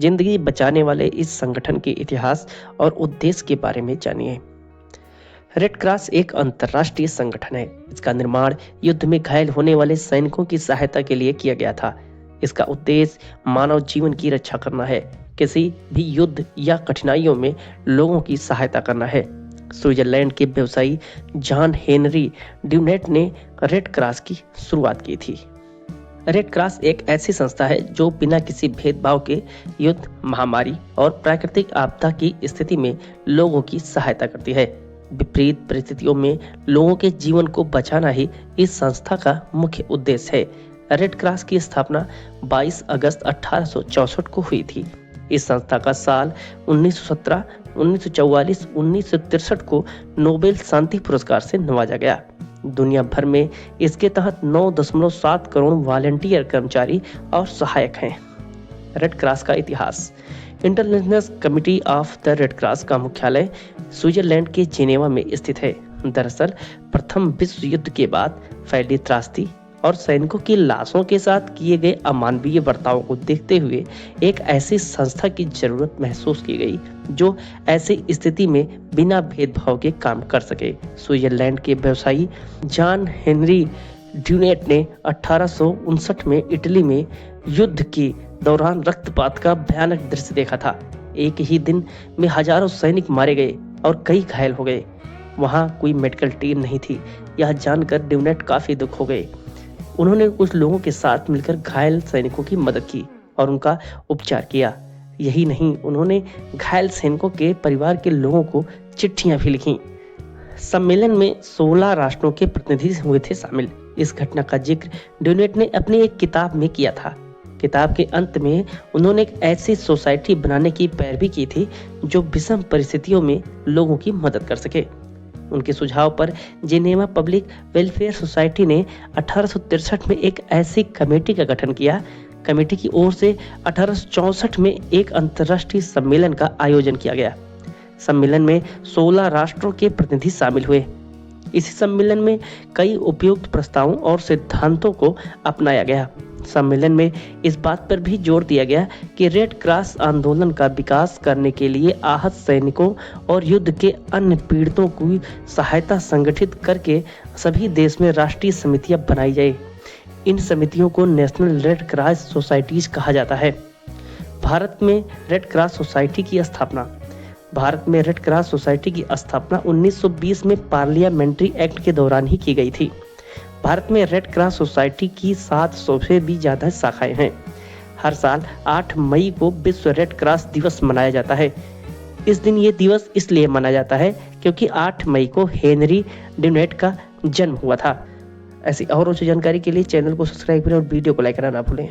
जिंदगी बचाने वाले इस संगठन के इतिहास और उद्देश्य के बारे में जानिए। रेड क्रॉस एक अंतर्राष्ट्रीय संगठन है। इसका निर्माण युद्ध में घायल होने वाले सैनिकों की सहायता के लिए किया गया था। इसका उद्देश्य मानव जीवन की रक्षा करना है, किसी भी युद्ध या कठिनाइयों में लोगों की सहायता करना है। स्विट्जरलैंड के व्यवसायी जॉन हेनरी ड्यूनेट ने रेड क्रॉस की शुरुआत की थी। रेड क्रॉस एक ऐसी संस्था है जो बिना किसी भेदभाव के युद्ध, महामारी और प्राकृतिक आपदा की स्थिति में लोगों की सहायता करती है। विपरीत परिस्थितियों में लोगों के जीवन को बचाना ही इस संस्था का मुख्य उद्देश्य है। रेड क्रॉस की स्थापना 22 अगस्त 1864 को हुई थी। इस संस्था का साल 1917, 1944, 1963 को नोबेल शांति पुरस्कार से नवाजा गया। दुनिया भर में इसके तहत 9.7 करोड़ वॉलंटियर कर्मचारी और सहायक हैं। रेड क्रॉस का इतिहास। International committee of the red cross का मुख्यालय स्विट्जरलैंड के जिनेवा में स्थित है। दरअसल प्रथम विश्व युद्ध के बाद फैली त्रासदी और सैनिकों की लाशों के साथ किए गए अमानवीय बर्ताव को देखते हुए एक ऐसी संस्था की जरूरत महसूस की गई जो ऐसी स्थिति में बिना भेदभाव के काम कर सके। स्विट्जरलैंड के व्यवसायी जॉन हेनरी ड्यूनेट ने 1859 में इटली में युद्ध के दौरान रक्तपात का भयानक दृश्य देखा था। एक ही दिन में हजारों सैनिक मारे गए और कई घायल हो गए। वहां कोई मेडिकल टीम नहीं थी। यह जानकर ड्यूनेट काफी दुख हो गए। उन्होंने कुछ लोगों के साथ मिलकर घायल सैनिकों की मदद की और उनका उपचार किया। यही नहीं, उन्होंने घायल सैनिकों के परिवार के लोगों को चिट्ठियां भी लिखी। सम्मेलन में 16 राष्ट्रों के प्रतिनिधि हुए थे शामिल। इस घटना का जिक्र ड्यूनेट ने अपनी एक किताब में किया था। किताब के अंत में उन्होंने एक ऐसी सोसाइटी बनाने की पैरवी की थी जो विषम परिस्थितियों में लोगों की मदद कर सके। उनके सुझाव पर जिनेवा पब्लिक वेलफेयर सोसाइटी ने 1863 में एक ऐसी कमेटी का गठन किया। कमेटी की ओर से 1864 में एक अंतर्राष्ट्रीय सम्मेलन का आयोजन किया गया। सम्मेलन में 16 राष्ट्रों के प्रतिनिधि शामिल हुए। इसी सम्मेलन में कई उपयुक्त प्रस्तावों और सिद्धांतों को अपनाया गया। सम्मेलन में इस बात पर भी जोर दिया गया कि रेड क्रॉस आंदोलन का विकास करने के लिए आहत सैनिकों और युद्ध के अन्य पीड़ितों की सहायता संगठित करके सभी देश में राष्ट्रीय समितियां बनाई जाए। इन समितियों को नेशनल रेड क्रॉस सोसाइटीज कहा जाता है। भारत में रेड क्रॉस सोसाइटी की स्थापना। भारत में रेड क्रॉस सोसाइटी की स्थापना 1920 में पार्लियामेंट्री एक्ट के दौरान ही की गई थी। भारत में रेड क्रॉस सोसाइटी की 700 से भी ज्यादा शाखाएं हैं। हर साल 8 मई को विश्व रेड क्रॉस दिवस मनाया जाता है। इस दिन ये दिवस इसलिए मनाया जाता है क्योंकि 8 मई को हेनरी ड्यूनेट का जन्म हुआ था। ऐसी और उच्च जानकारी के लिए चैनल को सब्सक्राइब करें और वीडियो को लाइक करना ना भूलें।